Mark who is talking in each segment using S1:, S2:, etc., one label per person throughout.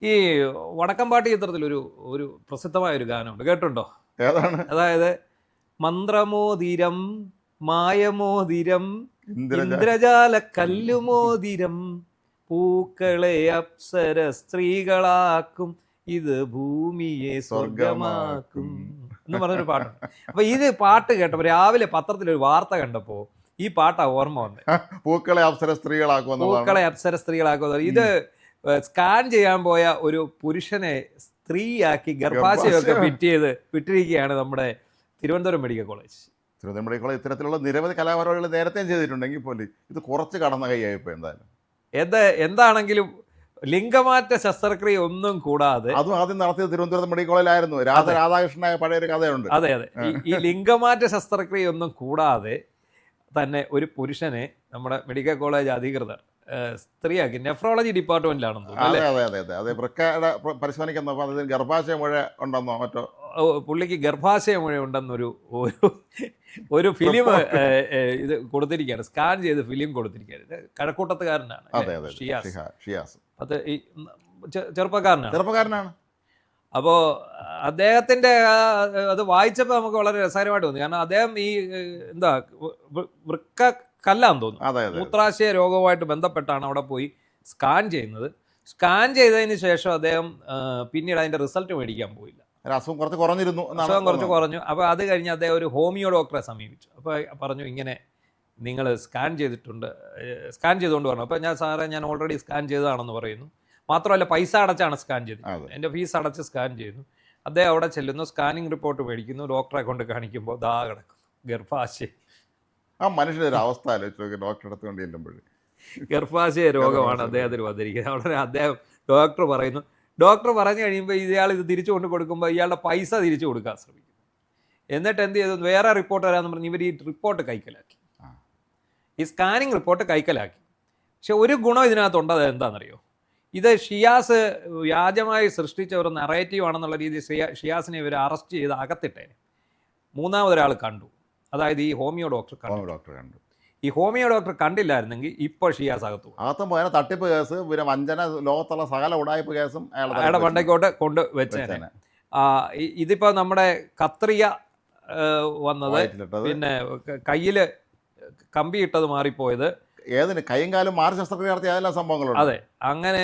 S1: ഈ വടക്കംപാട്ട് ചിത്രത്തിലൊരു ഒരു പ്രസിദ്ധമായ ഒരു ഗാനമുണ്ട്, കേട്ടുണ്ടോ?
S2: ഏതാണ്?
S1: അതായത് മന്ത്രമോതിരം മായമോതിരം
S2: ഇന്ദ്രജ
S1: ഇന്ദ്രജാല കല്ലുമോതിരം പൂക്കളെ അപ്സര സ്ത്രീകളാക്കും ഇത് ഭൂമിയെ സ്വർഗമാക്കും എന്ന് പറഞ്ഞൊരു പാട്ടുണ്ട്. അപ്പൊ ഇത് പാട്ട് കേട്ടപ്പോൾ രാവിലെ പത്രത്തിലൊരു വാർത്ത കണ്ടപ്പോ ഈ പാട്ടാ ഓർമ്മ വന്നത്.
S2: പൂക്കളെ അപ്സര സ്ത്രീകളാക്കുമെന്നുള്ളതാണ്.
S1: പൂക്കളെ അപ്സര സ്ത്രീകളാക്കുക. ഇത് സ്കാൻ ചെയ്യാൻ പോയ ഒരു പുരുഷനെ സ്ത്രീയാക്കി ഗർഭാശയമൊക്കെ വിട്ടിരിക്കുകയാണ് നമ്മുടെ Thiruvananthapuram medical college.
S2: Thiruvananthapuram medical college ഇത്തരത്തിലുള്ള നിരവധി കലാപരിപാടികൾ നേരത്തെയും ചെയ്തിട്ടുണ്ടെങ്കിൽ പോലും ഇത് കുറച്ച് കടന്ന കൈയായിപ്പോ. എന്തായാലും
S1: എന്താണെങ്കിലും ലിംഗമാറ്റ ശസ്ത്രക്രിയ ഒന്നും കൂടാതെ,
S2: അതും ആദ്യം നടത്തിയത് തിരുവനന്തപുരം മെഡിക്കൽ കോളേജിലായിരുന്നു. രാധാകൃഷ്ണനായ പഴയൊരു കഥയുണ്ട്.
S1: അതെ ഈ ലിംഗമാറ്റ ശസ്ത്രക്രിയ ഒന്നും കൂടാതെ തന്നെ ഒരു പുരുഷനെ നമ്മുടെ മെഡിക്കൽ കോളേജ് അധികൃതർ സ്ത്രീയാക്കി. നെഫ്രോളജി ഡിപ്പാർട്ട്മെന്റിലാണെന്ന് തോന്നുന്നു.
S2: അതെ വൃക്കയുടെ പരിശോധനയ്ക്കെന്നോ അതിന് ഗർഭാശയ മുഴ ഉണ്ടെന്നോ മറ്റോ,
S1: പുള്ളിക്ക് ഗർഭാശയ മുഴ ഉണ്ടെന്നൊരു ഒരു ഫിലിം ഇത് കൊടുത്തിരിക്കുകയാണ്, സ്കാൻ ചെയ്ത് ഫിലിം കൊടുത്തിരിക്കുകയാണ്. ഇത് കഴക്കൂട്ടത്തുകാരനാണ്,
S2: ഷിയാസ്.
S1: അത് ഈ ചെറുപ്പക്കാരനാണ്. അപ്പോൾ അദ്ദേഹത്തിൻ്റെ അത് വായിച്ചപ്പോൾ നമുക്ക് വളരെ രസകരമായിട്ട് തോന്നി. കാരണം അദ്ദേഹം ഈ വൃക്ക കല്ലാന്ന് തോന്നുന്നു, മൂത്രാശയ രോഗവുമായിട്ട് ബന്ധപ്പെട്ടാണ് അവിടെ പോയി സ്കാൻ ചെയ്യുന്നത്. സ്കാൻ ചെയ്തതിന് ശേഷം അദ്ദേഹം പിന്നീട് അതിൻ്റെ റിസൾട്ട് മേടിക്കാൻ പോയില്ല.
S2: അസുഖം കുറച്ച്
S1: കുറഞ്ഞു. അപ്പോൾ അത് കഴിഞ്ഞ് അദ്ദേഹം ഒരു ഹോമിയോ ഡോക്ടറെ സമീപിച്ചു. അപ്പോൾ പറഞ്ഞു, ഇങ്ങനെ നിങ്ങൾ സ്കാൻ ചെയ്തുകൊണ്ട് പറഞ്ഞു. അപ്പോൾ ഞാൻ ഓൾറെഡി സ്കാൻ ചെയ്തതാണെന്ന് പറയുന്നു. മാത്രമല്ല പൈസ അടച്ചാണ് സ്കാൻ ചെയ്തത്, എൻ്റെ ഫീസ് അടച്ച് സ്കാൻ ചെയ്യുന്നു. അദ്ദേഹം അവിടെ ചെല്ലുന്നു, സ്കാനിങ് റിപ്പോർട്ട് മേടിക്കുന്നു, ഡോക്ടറെ കൊണ്ട് കാണിക്കുമ്പോൾ ദാ കിടക്കും ഗർഭാശയം.
S2: ആ മനുഷ്യൻ്റെ ഒരു അവസ്ഥ ആലോചിച്ചു ഡോക്ടറെ അടുത്ത് കൊണ്ട് ചെല്ലുമ്പോൾ.
S1: ഗർഭാശയ രോഗമാണ് അദ്ദേഹത്തിന് വന്നിരിക്കുന്നത്. അവിടെ അദ്ദേഹം ഡോക്ടർ പറഞ്ഞു കഴിയുമ്പോൾ ഇയാൾ ഇത് തിരിച്ചു കൊണ്ട് കൊടുക്കുമ്പോൾ ഇയാളുടെ പൈസ തിരിച്ചു കൊടുക്കാൻ ശ്രമിക്കും. എന്നിട്ട് എന്ത് ചെയ്തു, വേറെ റിപ്പോർട്ട് വരാമെന്ന് പറഞ്ഞ് ഇവർ ഈ റിപ്പോർട്ട് കൈക്കലാക്കി, ഈ സ്കാനിങ് റിപ്പോർട്ട് കൈക്കലാക്കി. പക്ഷെ ഒരു ഗുണം ഇതിനകത്തുണ്ട്. അത് എന്താണെന്നറിയോ? ഇത് ഷിയാസ് വ്യാജമായി സൃഷ്ടിച്ച ഒരു നറേറ്റീവ് ആണെന്നുള്ള രീതിയിൽ ഷിയാസിനെ ഇവർ അറസ്റ്റ് ചെയ്ത് അകത്തിട്ടേനെ മൂന്നാമതൊരാൾ കണ്ടു. അതായത് ഈ ഹോമിയോ ഡോക്ടർ കണ്ടു. ഈ ഹോമിയോ ഡോക്ടർ കണ്ടില്ലായിരുന്നെങ്കിൽ ഇപ്പോൾ ഷിയാസ് അകത്തു
S2: തട്ടിപ്പ് കേസ്, പിന്നെ വഞ്ചന, ലോകത്തുള്ള സകല ഉടായ്പ കേസും
S1: അയാളുടെ പണ്ടേക്കോട്ട് കൊണ്ട് വെച്ചേനെ. ഇതിപ്പോൾ നമ്മുടെ കത്രിക വന്നത്, പിന്നെ കയ്യിൽ കമ്പി ഇട്ടത് മാറിപ്പോയത്,
S2: ഏതിന് കൈയും കാലും മാറി ശസ്ത്രക്രിയ നടത്തിയ അതെല്ലാം സംഭവങ്ങളുണ്ട്.
S1: അതെ, അങ്ങനെ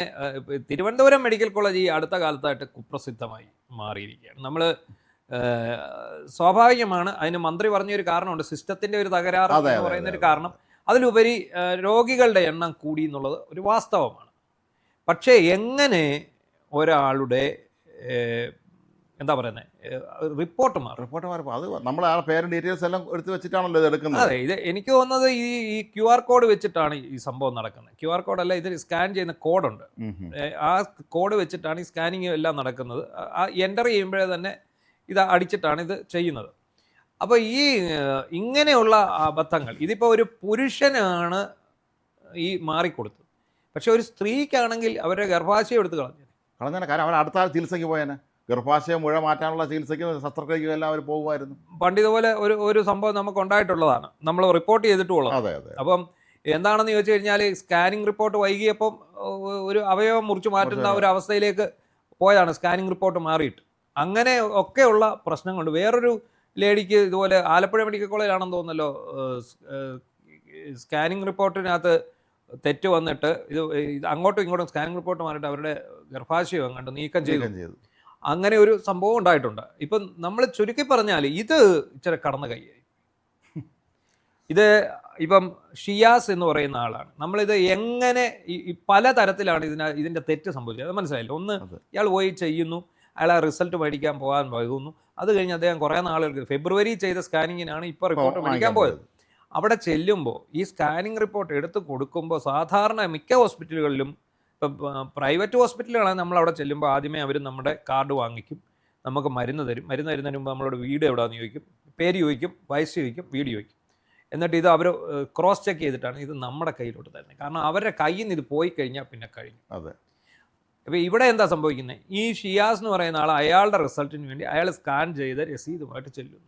S1: തിരുവനന്തപുരം മെഡിക്കൽ കോളേജ് ഈ അടുത്ത കാലത്തായിട്ട് കുപ്രസിദ്ധമായി മാറിയിരിക്കുകയാണ്. നമ്മൾ സ്വാഭാവികമാണ്, അതിന് മന്ത്രി പറഞ്ഞൊരു കാരണമുണ്ട്, സിസ്റ്റത്തിൻ്റെ ഒരു തകരാറ് എന്ന് പറയുന്നൊരു കാരണം. അതിലുപരി രോഗികളുടെ എണ്ണം കൂടി എന്നുള്ളത് ഒരു വാസ്തവമാണ്. പക്ഷേ എങ്ങനെ ഒരാളുടെ റിപ്പോർട്ട് മാറും?
S2: അത് നമ്മൾ ആ പേരും ഡീറ്റെയിൽസ് എല്ലാം എടുത്ത് വെച്ചിട്ടാണല്ലോ ഇത് എടുക്കുന്നത്.
S1: അതെ, ഇത് എനിക്ക് തോന്നുന്നത് ഈ QR കോഡ് വെച്ചിട്ടാണ് ഈ സംഭവം നടക്കുന്നത്. QR കോഡല്ല, ഇത് സ്കാൻ ചെയ്യുന്ന കോഡുണ്ട്. ആ കോഡ് വെച്ചിട്ടാണ് ഈ സ്കാനിങ് എല്ലാം നടക്കുന്നത്. ആ എൻ്റർ ചെയ്യുമ്പോഴേ തന്നെ ഇത് അടിച്ചിട്ടാണ് ഇത് ചെയ്യുന്നത്. അപ്പോൾ ഇങ്ങനെയുള്ള അബദ്ധങ്ങൾ, ഇതിപ്പോൾ ഒരു പുരുഷനാണ് ഈ മാറിക്കൊടുത്തത്, പക്ഷെ ഒരു സ്ത്രീക്കാണെങ്കിൽ അവരുടെ ഗർഭാശയം എടുത്ത് കളഞ്ഞേനെ.
S2: കാരണം അവർ അടുത്ത ചികിത്സയ്ക്ക് പോയേനെ. ഗർഭാശയം മുഴ മാറ്റാനുള്ള ചികിത്സയ്ക്കും ശസ്ത്രക്രിയയ്ക്കും എല്ലാം അവർ പോകുമായിരുന്നു.
S1: പണ്ട് ഇതുപോലെ ഒരു സംഭവം നമുക്ക് ഉണ്ടായിട്ടുള്ളതാണ്, നമ്മൾ റിപ്പോർട്ട് ചെയ്തിട്ടുള്ളത്. അപ്പം എന്താണെന്ന് ചോദിച്ചു കഴിഞ്ഞാൽ, സ്കാനിങ് റിപ്പോർട്ട് വൈകിയപ്പം ഒരു അവയവം മുറിച്ച് മാറ്റുന്ന ഒരു അവസ്ഥയിലേക്ക് പോയതാണ് സ്കാനിങ് റിപ്പോർട്ട് മാറിയിട്ട്. അങ്ങനെ ഒക്കെയുള്ള പ്രശ്നങ്ങളുണ്ട്. വേറൊരു ലേഡിക്ക് ഇതുപോലെ ആലപ്പുഴ മെഡിക്കൽ കോളേജിലാണെന്ന് തോന്നുന്നല്ലോ, സ്കാനിങ് റിപ്പോർട്ടിനകത്ത് തെറ്റ് വന്നിട്ട് ഇത് അങ്ങോട്ടും ഇങ്ങോട്ടും സ്കാനിങ് റിപ്പോർട്ട് മാറിയിട്ട് അവരുടെ ഗർഭാശയം അങ്ങോട്ട് നീക്കം ചെയ്തു. അങ്ങനെ ഒരു സംഭവം ഉണ്ടായിട്ടുണ്ട്. ഇപ്പം നമ്മൾ ചുരുക്കി പറഞ്ഞാൽ ഇത് ഇച്ചിരി കടന്ന കൈയായി. ഇത് ഇപ്പം ഷിയാസ് എന്ന് പറയുന്ന ആളാണ്. നമ്മളിത് എങ്ങനെ പലതരത്തിലാണ് ഇതിൻ്റെ തെറ്റ് സംഭവിച്ചത്, അത് മനസ്സിലായില്ല. ഒന്ന്, ഇയാൾ പോയി ചെയ്യുന്നു, അയാൾ ആ റിസൾട്ട് മേടിക്കാൻ പോകാൻ വൈകുന്നു. അത് കഴിഞ്ഞ് അദ്ദേഹം കുറേ നാളുകൾക്ക് ഫെബ്രുവരി ചെയ്ത സ്കാനിങ്ങിനാണ് ഇപ്പോൾ റിപ്പോർട്ട് മേടിക്കാൻ പോയത്. അവിടെ ചെല്ലുമ്പോൾ ഈ സ്കാനിങ് റിപ്പോർട്ട് എടുത്ത് കൊടുക്കുമ്പോൾ സാധാരണ മിക്ക ഹോസ്പിറ്റലുകളിലും, ഇപ്പം പ്രൈവറ്റ് ഹോസ്പിറ്റലുകളാണ്, നമ്മൾ അവിടെ ചെല്ലുമ്പോൾ ആദ്യമേ അവർ നമ്മുടെ കാർഡ് വാങ്ങിക്കും, നമുക്ക് മരുന്ന് തരും. മരുന്ന് തരുന്നതിന് മുമ്പ് നമ്മളോട് വീട് എവിടെയാണെന്ന് ചോദിക്കും, പേര് ചോദിക്കും, വയസ്സ് ചോദിക്കും, വീട് ചോദിക്കും. എന്നിട്ട് ഇത് അവർ ക്രോസ് ചെക്ക് ചെയ്തിട്ടാണ് ഇത് നമ്മുടെ കയ്യിലോട്ട് തരുന്നത്. കാരണം അവരുടെ കയ്യിൽ നിന്ന് ഇത് പോയി കഴിഞ്ഞാൽ പിന്നെ കഴിഞ്ഞു. അപ്പോൾ ഇവിടെ എന്താ സംഭവിക്കുന്നത്, ഈ ഷിയാസ് എന്ന് പറയുന്ന ആൾ അയാളുടെ റിസൾട്ടിന് വേണ്ടി അയാൾ സ്കാൻ ചെയ്ത് രസീതുമായിട്ട് ചെല്ലുന്നു.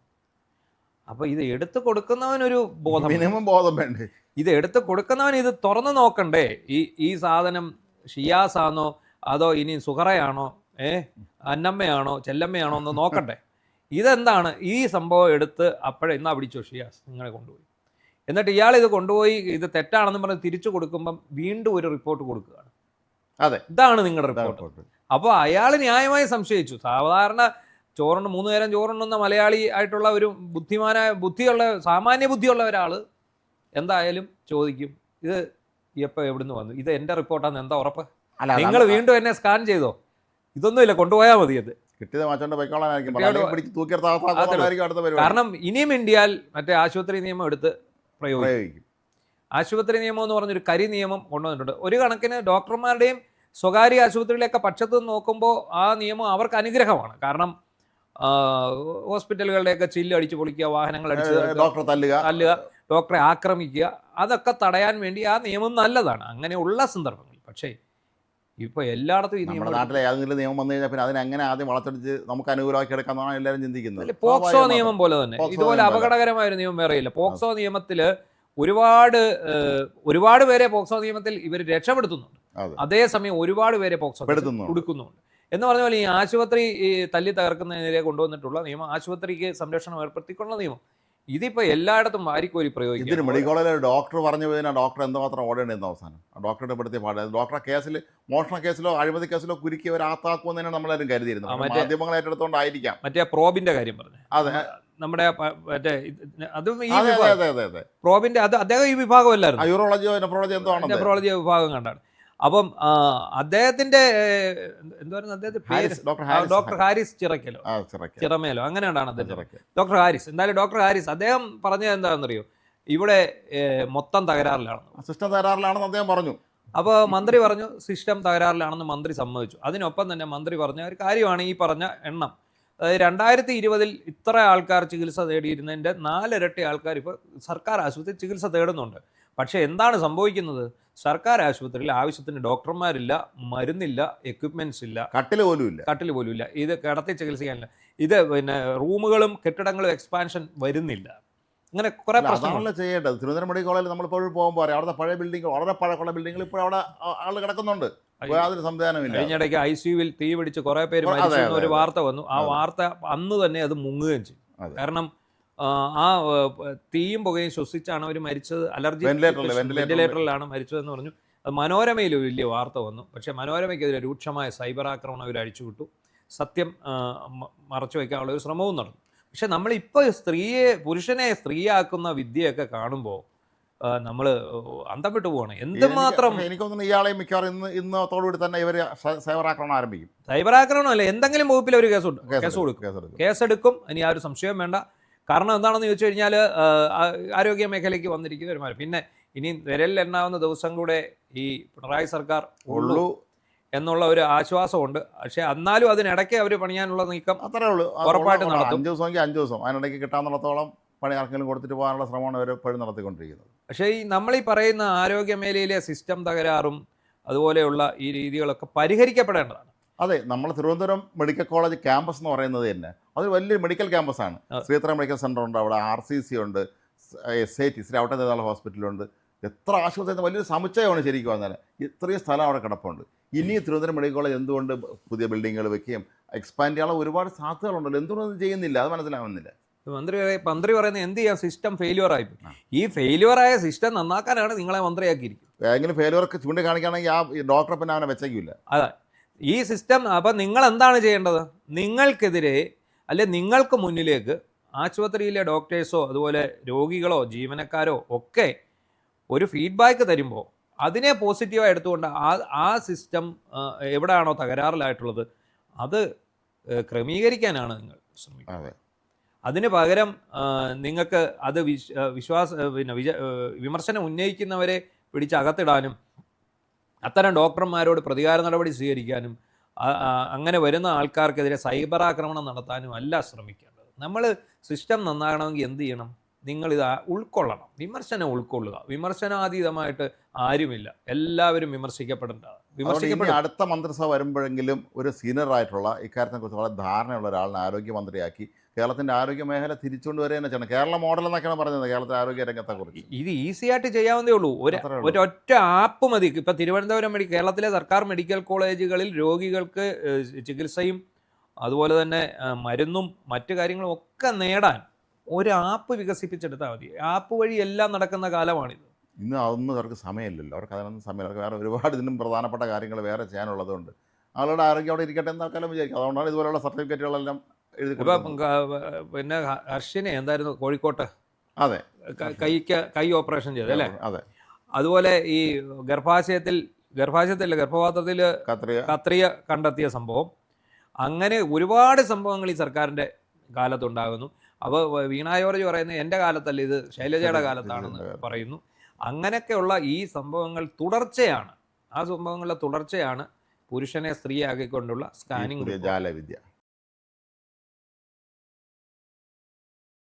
S1: അപ്പോൾ ഇത് എടുത്തു കൊടുക്കുന്നവനൊരു ബോധം
S2: വേണ്ടേ?
S1: ഇത് എടുത്തു കൊടുക്കുന്നവൻ ഇത് തുറന്നു നോക്കണ്ടേ, ഈ സാധനം ഷിയാസ് ആണോ അതോ ഇനി സുഹറയാണോ അന്നമ്മയാണോ ചെല്ലമ്മയാണോ എന്ന് നോക്കണ്ടേ. ഇതെന്താണ് ഈ സംഭവം എടുത്ത് അപ്പോഴേ എന്നാ പിടിച്ചോ ഷിയാസ് നിങ്ങളെ കൊണ്ടുപോയി, എന്നിട്ട് ഇയാൾ ഇത് കൊണ്ടുപോയി ഇത് തെറ്റാണെന്ന് പറഞ്ഞ് തിരിച്ചു കൊടുക്കുമ്പം വീണ്ടും ഒരു റിപ്പോർട്ട് കൊടുക്കുകയാണ്.
S2: അതെ,
S1: ഇതാണ് നിങ്ങളുടെ റിപ്പോർട്ട്. അപ്പോൾ അയാൾ ന്യായമായി സംശയിച്ചു. സാധാരണ ചോറുണ്ട് 3 നേരം ചോറുണ്ടെന്ന മലയാളി ആയിട്ടുള്ള ഒരു ബുദ്ധിയുള്ള സാമാന്യ ബുദ്ധിയുള്ള ഒരാൾ എന്തായാലും ചോദിക്കും ഇത് എപ്പോൾ എവിടുന്ന് വന്നു, ഇത് എൻ്റെ റിപ്പോർട്ടാണെന്ന് എന്താ ഉറപ്പ്? നിങ്ങൾ വീണ്ടും എന്നെ സ്കാൻ ചെയ്തോ? ഇതൊന്നുമില്ല, കൊണ്ടുപോയാൽ മതി. അത്
S2: കിട്ടിയത് മാറ്റേണ്ട ബൈക്കോളായിരിക്കും.
S1: കാരണം ഇനിയും ഇന്ത്യയിൽ മറ്റേ ആശുപത്രി നിയമം എടുത്ത് പ്രയോഗിക്കും. ആശുപത്രി നിയമം എന്ന് പറഞ്ഞൊരു കരി നിയമം കൊണ്ടുവന്നിട്ടുണ്ട്. ഒരു കണക്കിന് ഡോക്ടർമാരുടെയും സ്വകാര്യ ആശുപത്രിയിലൊക്കെ പക്ഷത്ത് നിന്ന് നോക്കുമ്പോൾ ആ നിയമം അവർക്ക് അനുഗ്രഹമാണ്. കാരണം ഹോസ്പിറ്റലുകളുടെയൊക്കെ ചില്ല് അടിച്ച് പൊളിക്കുക, വാഹനങ്ങൾ അടിച്ച് തല്ലുക, ഡോക്ടറെ ആക്രമിക്കുക, അതൊക്കെ തടയാൻ വേണ്ടി ആ നിയമം നല്ലതാണ് അങ്ങനെയുള്ള സന്ദർഭങ്ങളിൽ. പക്ഷേ ഇപ്പോൾ എല്ലായിടത്തും ഈ
S2: നമ്മുടെ നാട്ടിലെ ഏതെങ്കിലും നിയമം വന്നു കഴിഞ്ഞാൽ പിന്നെ അതിനെങ്ങനെ ആദ്യം വളർത്തിച്ച് നമുക്ക് അനുകൂലമാക്കി എടുക്കാമെന്നാണ് എല്ലാവരും ചിന്തിക്കുന്നത്.
S1: പോക്സോ നിയമം പോലെ തന്നെ ഇതുപോലെ അപകടകരമായ ഒരു നിയമം വേറെയില്ല. പോക്സോ നിയമത്തിൽ ഒരുപാട് പേരെ പോക്സോ നിയമത്തിൽ ഇവർ രക്ഷപ്പെടുത്തുന്നുണ്ട്, അതേസമയം ഒരുപാട് പേരെ പോക്സോ കൊടുക്കുന്നുണ്ട്. എന്ന് പറഞ്ഞ പോലെ ഈ ആശുപത്രി തല്ലി തകർക്കുന്നതിനെതിരെ കൊണ്ടുവന്നിട്ടുള്ള നിയമം, ആശുപത്രിക്ക് സംരക്ഷണം ഏർപ്പെടുത്തിക്കൊണ്ടുള്ള നിയമം, ഇതിപ്പോൾ എല്ലായിടത്തും വാരിക്കോരി പ്രയോഗിക്കും.
S2: ഇതിന് മെഡിക്കൽ കോളേജിൽ ഡോക്ടർ പറഞ്ഞു പോയതിനാൽ ഡോക്ടർ എന്തുമാത്രം ഓടേണ്ടതെന്ന് അവസാനം ഡോക്ടറുടെ പെടുത്തിയ പാട്. ഡോക്ടറെ കേസിൽ മോഷണ കേസിലോ അഴിമതി കേസിലോ കുരുക്കി അവരാത്താക്കുമെന്നാണ് നമ്മളാരും കരുതിയിരുന്നത്. മാധ്യമങ്ങൾ ഏറ്റെടുത്തോണ്ടായിരിക്കാം.
S1: മറ്റേ പ്രോബിന്റെ കാര്യം പറഞ്ഞു.
S2: അതെ,
S1: നമ്മുടെ മറ്റേ അതും ഈ പ്രോബിന്റെ അദ്ദേഹം ഈ വിഭാഗമല്ലായിരുന്നു,
S2: യൂറോളജിയോ നെഫ്രോളജി
S1: വിഭാഗം കണ്ടാണ്. അപ്പം അദ്ദേഹത്തിന്റെ എന്തായിരുന്നു അദ്ദേഹത്തിന്റെ പേര്? ഡോക്ടർ ഹാരിസ് ചിറമേലോ അങ്ങനെയാണ് അദ്ദേഹം. ഡോക്ടർ ഹാരിസ്, എന്തായാലും ഡോക്ടർ ഹാരിസ് അദ്ദേഹം പറഞ്ഞത് എന്താണെന്നറിയോ, ഇവിടെ മൊത്തം
S2: സിസ്റ്റം തകരാറിലാണെന്ന് അദ്ദേഹം പറഞ്ഞു.
S1: അപ്പോൾ മന്ത്രി പറഞ്ഞു സിസ്റ്റം തകരാറിലാണെന്ന് മന്ത്രി സമ്മതിച്ചു. അതിനൊപ്പം തന്നെ മന്ത്രി പറഞ്ഞ ഒരു കാര്യമാണ് ഈ പറഞ്ഞ എണ്ണം. അതായത് 2020 ഇത്ര ആൾക്കാർ ചികിത്സ തേടിയിരുന്നതിൻ്റെ 4 ഇരട്ടി ആൾക്കാർ ഇപ്പോൾ സർക്കാർ ആശുപത്രിയിൽ ചികിത്സ തേടുന്നുണ്ട്. പക്ഷേ എന്താണ് സംഭവിക്കുന്നത്? സർക്കാർ ആശുപത്രിയിൽ ആവശ്യത്തിന് ഡോക്ടർമാരില്ല, മരുന്നില്ല, എക്വിപ്മെന്റ്സ് ഇല്ല, കട്ടിൽ പോലും ഇല്ല. ഇത് കിടത്തി ചികിത്സിക്കാനില്ല. ഇത് പിന്നെ റൂമുകളും കെട്ടിടങ്ങളും എക്സ്പാൻഷൻ വരുന്നില്ല. അങ്ങനെ കുറെ പ്രശ്നങ്ങൾ
S2: ചെയ്യേണ്ടത്. തിരുവനന്തപുരം മെഡിക്കൽ കോളേജിൽ നമ്മളിപ്പോഴും പോകുമ്പോൾ അവിടുത്തെ പഴയ ബിൽഡിംഗ്, വളരെ പഴക്കമുള്ള ബിൽഡിംഗിൽ ഇപ്പോൾ അവിടെ ആൾ കിടക്കുന്നുണ്ട്, യാതൊരു സംവിധാനമില്ല.
S1: കഴിഞ്ഞിടയ്ക്ക് ICUവിൽ തീ പിടിച്ച് കുറെ പേര് മരിച്ചെന്ന് ഒരു വാർത്ത വന്നു. ആ വാർത്ത അന്ന് തന്നെ അത് മുങ്ങുകയും ചെയ്യും. കാരണം ആ തീയും പുകയും ശ്വസിച്ചാണ് അവർ മരിച്ചത്. അലർജി വെന്റിലേറ്ററിലാണ് മരിച്ചതെന്ന് പറഞ്ഞു. അത് മനോരമയിൽ വലിയ വാർത്ത വന്നു. പക്ഷേ മനോരമയ്ക്കെതിരെ രൂക്ഷമായ സൈബർ ആക്രമണം അവർ അഴിച്ചുവിട്ടു. സത്യം മറച്ചു വയ്ക്കാനുള്ള ഒരു ശ്രമവും നടന്നു. പക്ഷെ നമ്മളിപ്പോൾ പുരുഷനെ സ്ത്രീയാക്കുന്ന വിദ്യയൊക്കെ കാണുമ്പോൾ നമ്മൾ അന്തം വിട്ടു പോവാണ്. എന്തുമാത്രം
S2: എനിക്ക് തോന്നുന്നു ഇയാളെ മിക്കവാറും ഇന്നത്തോടുകൂടി തന്നെ ഇവർ സൈബർ ആക്രമണം ആരംഭിക്കും.
S1: സൈബർ ആക്രമണം അല്ല, എന്തെങ്കിലും വകുപ്പിൽ അവർ കേസെടുക്കും. ഇനി ആ ഒരു സംശയം വേണ്ട. കാരണം എന്താണെന്ന് ചോദിച്ചു കഴിഞ്ഞാൽ ആരോഗ്യ മേഖലയ്ക്ക് വന്നിരിക്കുന്നവരുമാർ പിന്നെ ഇനി വിരലിൽ എണ്ണാവുന്ന ദിവസം കൂടെ ഈ പിണറായി സർക്കാർ ഉള്ളൂ എന്നുള്ള ഒരു ആശ്വാസമുണ്ട്. പക്ഷെ എന്നാലും അതിനിടയ്ക്ക് അവർ പണിയാനുള്ള നീക്കം
S2: അത്രേ ഉള്ളൂ,
S1: ഉറപ്പായിട്ട് നടത്തും.
S2: 5 ദിവസമെങ്കിൽ 5 ദിവസം അതിനിടയ്ക്ക് കിട്ടാവുന്നിടത്തോളം പണി ആർക്കെങ്കിലും കൊടുത്തിട്ട് പോകാനുള്ള ശ്രമമാണ് അവർ എപ്പോഴും നടത്തിക്കൊണ്ടിരിക്കുന്നത്.
S1: പക്ഷേ ഈ നമ്മളീ പറയുന്ന ആരോഗ്യ മേഖലയിലെ സിസ്റ്റം തകരാറും അതുപോലെയുള്ള ഈ രീതികളൊക്കെ പരിഹരിക്കപ്പെടേണ്ടതാണ്.
S2: അതെ, നമ്മൾ തിരുവനന്തപുരം മെഡിക്കൽ കോളേജ് ക്യാമ്പസ് എന്ന് പറയുന്നത് തന്നെ അത് വലിയൊരു മെഡിക്കൽ ക്യാമ്പസാണ്. ശ്രീത്ര മെഡിക്കൽ സെൻ്റർ ഉണ്ട്, അവിടെ RCC ഉണ്ട്, SAT ശ്രീ ഔട്ട നേതാള ഹോസ്പിറ്റലുണ്ട്, എത്ര ആശുപത്രി, വലിയൊരു സമുച്ചയമാണ് ശരിക്കും വന്നാൽ. ഇത്രയും സ്ഥലം അവിടെ കിടപ്പുണ്ട്. ഇനി തിരുവനന്തപുരം മെഡിക്കൽ കോളേജ് എന്തുകൊണ്ട് പുതിയ ബിൽഡിങ്ങുകൾ വെക്കുകയും എക്സ്പാൻഡ് ചെയ്യാനുള്ള ഒരുപാട് സാധ്യതകളുണ്ടല്ലോ, എന്തുകൊണ്ടൊന്നും ചെയ്യുന്നില്ല? അത് മനസ്സിലാവുന്നില്ല.
S1: മന്ത്രി പറയുന്നത് എന്ത് ചെയ്യാം, സിസ്റ്റം ഫെയിലുവറായി. ഈ ഫെയിലുവറായ സിസ്റ്റം നന്നാക്കാനാണ് നിങ്ങളെ മന്ത്രിയാക്കിയിരിക്കുന്നത്.
S2: ഏതെങ്കിലും ഫെയിലുവർക്ക് ചൂണ്ടിക്കാണിക്കുകയാണെങ്കിൽ ആ ഡോക്ടറെ പിന്നെ അവനെ വെച്ചേക്കില്ല.
S1: അതെ, ഈ സിസ്റ്റം. അപ്പം നിങ്ങൾ എന്താണ് ചെയ്യേണ്ടത്? നിങ്ങൾക്കെതിരെ അല്ലെ നിങ്ങൾക്ക് മുന്നിലേക്ക് ആശുപത്രിയിലെ ഡോക്ടേഴ്സോ അതുപോലെ രോഗികളോ ജീവനക്കാരോ ഒക്കെ ഒരു ഫീഡ്ബാക്ക് തരുമ്പോൾ അതിനെ പോസിറ്റീവായി എടുത്തുകൊണ്ട് ആ സിസ്റ്റം എവിടെയാണോ തകരാറിലായിട്ടുള്ളത് അത് ക്രമീകരിക്കാനാണ് നിങ്ങൾ ശ്രമിക്കുന്നത്. അതിന് പകരം നിങ്ങൾക്ക് അത് വിമർശനം ഉന്നയിക്കുന്നവരെ പിടിച്ചകത്തിടാനും അത്തരം ഡോക്ടർമാരോട് പ്രതികാര നടപടി സ്വീകരിക്കാനും അങ്ങനെ വരുന്ന ആൾക്കാർക്കെതിരെ സൈബർ ആക്രമണം നടത്താനും അല്ല ശ്രമിക്കേണ്ടത്. നമ്മൾ സിസ്റ്റം നന്നാകണമെങ്കിൽ എന്ത് ചെയ്യണം? നിങ്ങളിത് ഉൾക്കൊള്ളണം, വിമർശനം ഉൾക്കൊള്ളുക. വിമർശനാതീതമായിട്ട് ആരുമില്ല, എല്ലാവരും വിമർശിക്കപ്പെടേണ്ടതാണ്.
S2: അടുത്ത മന്ത്രിസഭ വരുമ്പോഴെങ്കിലും ഒരു സീനിയർ ആയിട്ടുള്ള ഇക്കാര്യത്തെ കുറിച്ച് വളരെ ധാരണയുള്ള ഒരാളിനെ ആരോഗ്യമന്ത്രിയാക്കി കേരളത്തിൻ്റെ ആരോഗ്യ മേഖല തിരിച്ചുകൊണ്ട് വരിക തന്നെ ചെയ്യണം. കേരള മോഡൽ എന്നൊക്കെയാണ് പറയുന്നത് കേരളത്തിലെ ആരോഗ്യ രംഗത്തെക്കുറിച്ച്.
S1: ഇത് ഈസി ആയിട്ട് ചെയ്യാവുന്നതേ ഉള്ളൂ.
S2: അത്രേ ഉള്ളൂ.
S1: ഒരൊറ്റ ആപ്പ് മതി. ഇപ്പം തിരുവനന്തപുരം കേരളത്തിലെ സർക്കാർ മെഡിക്കൽ കോളേജുകളിൽ രോഗികൾക്ക് ചികിത്സയും അതുപോലെ തന്നെ മരുന്നും മറ്റു കാര്യങ്ങളും ഒക്കെ നേടാൻ ഒരു ആപ്പ് വികസിപ്പിച്ചെടുത്താൽ മതി. ആപ്പ് വഴി എല്ലാം നടക്കുന്ന കാലമാണിത്.
S2: ഇന്ന് അതൊന്നും അവർക്ക് സമയമില്ലല്ലോ. അവർക്ക് അതിനൊന്നും സമയമില്ല. അവർക്ക് വേറെ ഒരുപാട് ഇതിനും പ്രധാനപ്പെട്ട കാര്യങ്ങൾ വേറെ ചെയ്യാനുള്ളതുകൊണ്ട് ആളുടെ ആരോഗ്യം അവിടെ ഇരിക്കട്ടെ എന്ന് ആൾക്കാരും വിചാരിക്കും. അതുകൊണ്ടാണ് ഇതുപോലുള്ള സർട്ടിഫിക്കറ്റുകളെല്ലാം എഴുതി
S1: ഇപ്പം പിന്നെ ഹർഷിനെ എന്തായിരുന്നു കോഴിക്കോട്ട്
S2: അതെ
S1: കൈ ഓപ്പറേഷൻ ചെയ്തത് അല്ലേ?
S2: അതെ.
S1: അതുപോലെ ഈ ഗർഭപാത്രത്തിൽ കത്രിക കണ്ടെത്തിയ സംഭവം, അങ്ങനെ ഒരുപാട് സംഭവങ്ങൾ ഈ സർക്കാരിൻ്റെ കാലത്തുണ്ടാകുന്നു. അപ്പോൾ വീണ ജോർജ് പറയുന്നത് എൻ്റെ കാലത്തല്ല, ഇത് ശൈലജയുടെ കാലത്താണെന്ന് പറയുന്നു. അങ്ങനെയൊക്കെയുള്ള ഈ സംഭവങ്ങൾ തുടർച്ചയാണ്. ആ സംഭവങ്ങളുടെ തുടർച്ചയാണ് പുരുഷനെ സ്ത്രീയാക്കിക്കൊണ്ടുള്ള സ്കാനിങ്
S2: ജാലവിദ്യ.